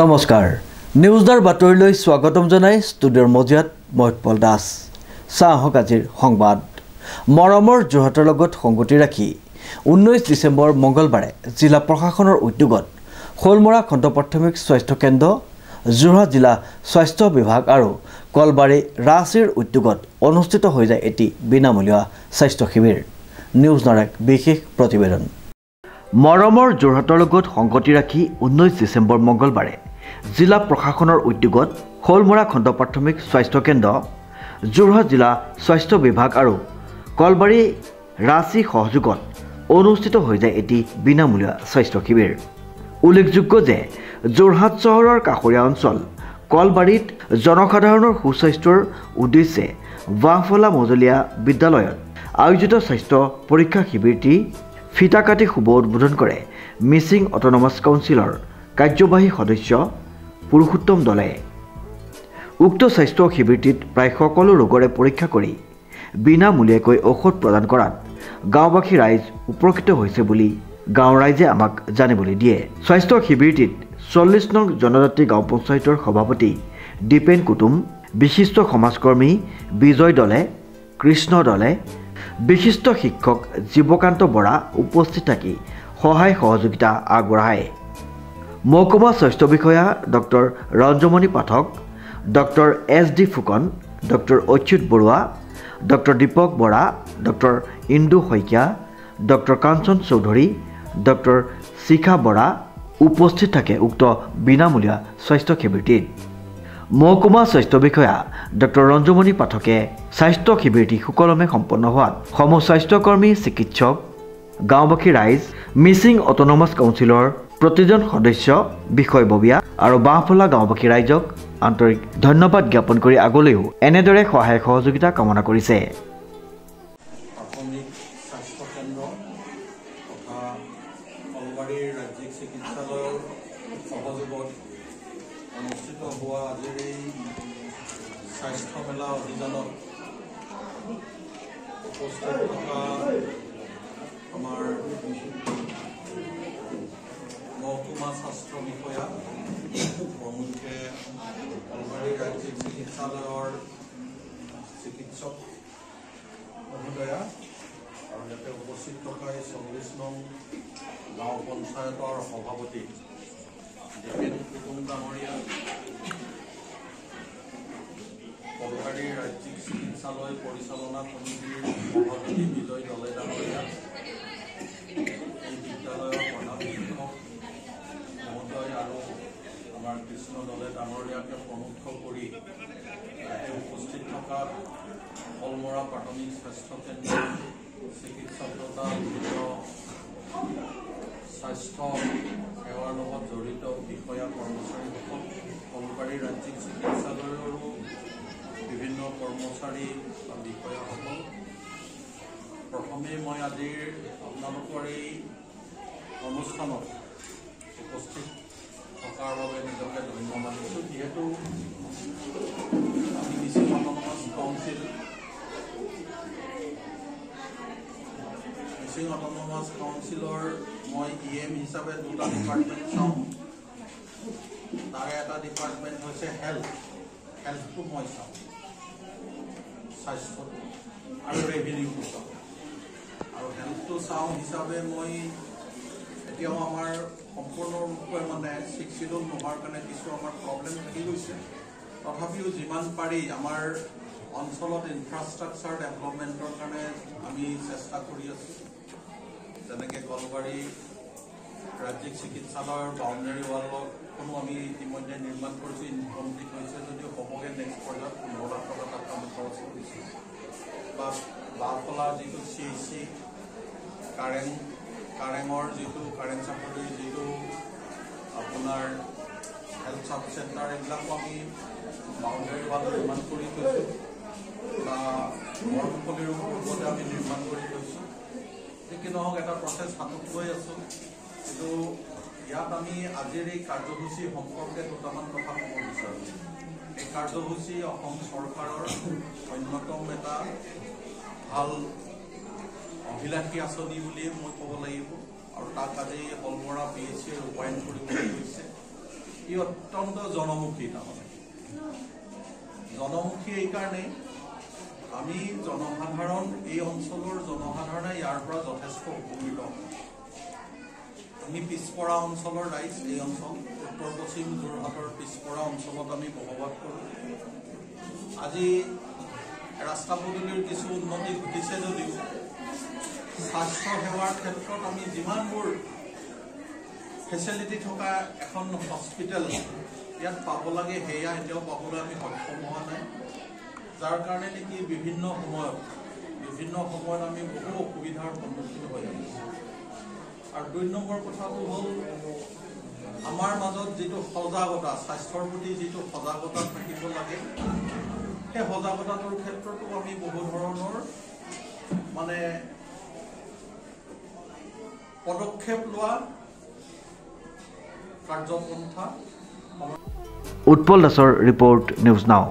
নমস্কাৰ নিউজদাৰ বাতৰিলৈ স্বাগতম জনাই ষ্টুডিঅ'ৰ মজিয়াত মই উৎপল দাস চাহক আজিৰ সংবাদ মৰমৰ যোৰহাটৰ লগত সংগতি ৰাখি 19 ডিসেম্বৰ মঙ্গলবাৰে জিলা প্ৰশাসনৰ উদ্যোগত খোলমৰা খণ্ড প্ৰাথমিক স্বাস্থ্য কেন্দ্ৰ যোৰহাট জিলা স্বাস্থ্য বিভাগ আৰু কলবাৰী ৰাছিৰ উদ্যোগত অনুষ্ঠিত হৈ যায় এটি বিনামূলীয়া স্বাস্থ্য শিবিৰ নিউজ নাৰক বিশেষ প্ৰতিবেদন মৰমৰ যোৰহাটৰ লগত সংগতি ৰাখি 19 ডিসেম্বৰ মঙ্গলবাৰে জিলা প্ৰশাসনৰ উদ্যোগত খোলমৰা খণ্ড প্ৰাথমিক স্বাস্থ্য কেন্দ্ৰ যোৰহাট জিলা স্বাস্থ্য বিভাগ আৰু কলবাৰী ৰাছি সহযোগত অনুষ্ঠিত হৈ যায় এটি বিনামূলীয়া স্বাস্থ্য শিবিৰ উল্লেখযোগ্য যে যোৰহাট চহৰৰ কাষৰীয়া অঞ্চল কলবাৰীত জনসাধাৰণৰ সুস্বাস্থ্যৰ উদ্দেশ্যে বাহফলা মজলীয়া বিদ্যালয়ত আয়োজিত স্বাস্থ্য পৰীক্ষা শিবিৰটি ফিতা কাটি শুভ উদ্বোধন কৰে মিচিং অটোনমাস কাউন্সিলৰ কাৰ্যবাহী সদস্য পুৰুষোত্তম দলে উক্ত স্বাস্থ্য শিবিৰটিত প্ৰায় সকলো ৰোগৰে পৰীক্ষা কৰি বিনামূলীয়াকৈ ঔষধ প্ৰদান কৰাত গাঁওবাসী ৰাইজ উপকৃত হৈছে বুলি গাঁৱৰ ৰাইজে আমাক জানিবলৈ দিয়ে স্বাস্থ্য শিবিৰটিত 40 নং জনজাতি গাঁও পঞ্চায়তৰ সভাপতি দীপেন কুটুম বিশিষ্ট সমাজকৰ্মী বিজয় দলে কৃষ্ণ দলে বিশিষ্ট শিক্ষক জীৱকান্ত বৰা উপস্থিত থাকি সহায় সহযোগিতা আগবঢ়ায় মহকুমা স্বাস্থ্য বিষয়া doctor Ranjamani Pathak doctor S D. Phukan doctor Achyut Barua doctor Dipak Bora doctor Indu Saikia doctor Kanchan Choudhury doctor Shikha Bora উপস্থিত থাকে উক্ত বিনামূলীয়া স্বাস্থ্য শিবিৰটিত মহকুমা স্বাস্থ্য বিষয়া ডক্টৰ ৰঞ্জমণি পাঠকে স্বাস্থ্য শিবিৰটি সুকলমে সম্পন্ন হোৱাত সমূহ স্বাস্থ্যকৰ্মী চিকিৎসক গাঁওবাসী ৰাইজ মিচিং অটোনমাস কাউন্সিলৰ প্ৰতিজন সদস্য বিষয়ববীয়া আৰু বাহফলা গাঁওবাসী ৰাইজক আন্তৰিক ধন্যবাদ জ্ঞাপন কৰি আগলৈও এনেদৰে সহায় সহযোগিতা কামনা কৰিছে প্ৰাথমিক স্বাস্থ্য কেন্দ্ৰ তথা কলবাৰীৰ ৰাজ্যিক চিকিৎসালয়ৰ সহযোগত অনুষ্ঠিত হোৱা আজিৰ এই স্বাস্থ্য মেলা অভিযানত উপস্থিত থকা আমাৰ মহকুমা স্বাস্থ্য বিষয়া প্ৰমুখ্যে কলবাৰী ৰাজ্যিক চিকিৎসালয়ৰ চিকিৎসক মহোদয়া আৰু ইয়াতে উপস্থিত থকা 40 নং গাঁও পঞ্চায়তৰ সভাপতি দীপেন কুটুম ডাঙৰীয়া কলবাৰী ৰাজ্যিক চিকিৎসালয় পৰিচালনা সমিতিৰ সভাপতি বিজয় দলে ডাঙৰীয়া এই বিদ্যালয়ৰ প্ৰধান শিক্ষক মহোদয় আৰু আমাৰ কৃষ্ণ দলে ডাঙৰীয়াকে প্ৰমুখ কৰি ইয়াতে উপস্থিত থকা খোলমৰা প্ৰাথমিক স্বাস্থ্য কেন্দ্ৰৰ চিকিৎসক তথা বিভিন্ন স্বাস্থ্য সেৱাৰ লগত জড়িত বিষয়া কৰ্মচাৰীসকল কলবাৰী ৰাজ্যিক চিকিৎসালয়ৰো বিভিন্ন কৰ্মচাৰী বা বিষয়াসকল প্ৰথমে মই আজিৰ আপোনালোকৰ এই অনুষ্ঠানত উপস্থিত থকাৰ বাবে নিজকে ধন্য মানিছোঁ যিহেতু আমি মিচিং অটোনমাস কাউন্সিলৰ মই EM হিচাপে দুটা ডিপাৰ্টমেণ্ট চাওঁ তাৰে এটা ডিপাৰ্টমেণ্ট হৈছে হেল্থটো মই চাওঁ স্বাস্থ্যটো আৰু ৰেভিনিউটো চাওঁ আৰু হেল্থটো চাওঁ হিচাপে মই এতিয়াও আমাৰ সম্পূৰ্ণৰূপে মানে শিক্ষিত নোহোৱাৰ কাৰণে কিছু আমাৰ প্ৰব্লেম থাকি গৈছে তথাপিও যিমান পাৰি আমাৰ অঞ্চলত ইনফ্ৰাষ্ট্ৰাকচাৰ ডেভেলপমেণ্টৰ কাৰণে আমি চেষ্টা কৰি আছোঁ যেনেকৈ কলবাৰী ৰাজ্যিক চিকিৎসালয়ৰ বাউণ্ডাৰী ৱালখনো আমি ইতিমধ্যে নিৰ্মাণ কৰিছোঁ ইনকমপ্লিট হৈছে যদিও হ'বগৈ নেক্সট পৰ্যায়ত 15 লাখ টকা তাত আমি খৰচ কৰিছোঁ বা বাহফলা যিটো CHC কাৰেঙৰ যিটো কাৰেং চাকৰিৰ যিটো আপোনাৰ হেল্থ চাব চেণ্টাৰ এইবিলাকো আমি বাউণ্ডাৰী ৱাল নিৰ্মাণ কৰি থৈছোঁ বা বৰমুকলিৰো পূৰ্বতে আমি নিৰ্মাণ কৰি থৈছোঁ যি নহওক এটা প্ৰচেছ হাতত লৈ আছোঁ কিন্তু ইয়াত আমি আজিৰ এই কাৰ্যসূচী সম্পৰ্কে দুটামান কথা ক'ব বিচাৰোঁ এই কাৰ্যসূচী অসম চৰকাৰৰ অন্যতম এটা ভাল অভিলাষী আঁচনি বুলিয়ে মই ক'ব লাগিব আৰু তাক আজি খোলমৰা PHC ৰূপায়ণ কৰিবলৈ গৈছে ই অত্যন্ত জনমুখী তাৰমানে জনমুখী এইকাৰণে আমি জনসাধাৰণ এই অঞ্চলৰ জনসাধাৰণে ইয়াৰ পৰা যথেষ্ট উপকৃত আমি পিছপৰা অঞ্চলৰ ৰাইজ এই অঞ্চল উত্তৰ পশ্চিম যোৰহাটৰ পিছপৰা অঞ্চলত আমি বসবাস কৰোঁ আজি ৰাস্তা পদূলিৰ কিছু উন্নতি ঘটিছে যদিও স্বাস্থ্য সেৱাৰ ক্ষেত্ৰত আমি যিমানবোৰ ফেচিলিটি থকা এখন হস্পিটেল ইয়াত পাব লাগে সেয়া এতিয়াও পাবলৈ আমি সক্ষম হোৱা নাই যাৰ কাৰণে নেকি বিভিন্ন সময়ত আমি বহু অসুবিধাৰ সন্মুখীন হৈ আহিছোঁ আৰু ২ নম্বৰ কথাটো হ'ল আমাৰ মাজত যিটো সজাগতা স্বাস্থ্যৰ প্ৰতি যিটো সজাগতা থাকিব লাগে সেই সজাগতাটোৰ ক্ষেত্ৰতো আমি বহু ধৰণৰ মানে পদক্ষেপ লোৱা কাৰ্যপন্থা উৎপল দাসৰ ৰিপৰ্ট নিউজ নাও।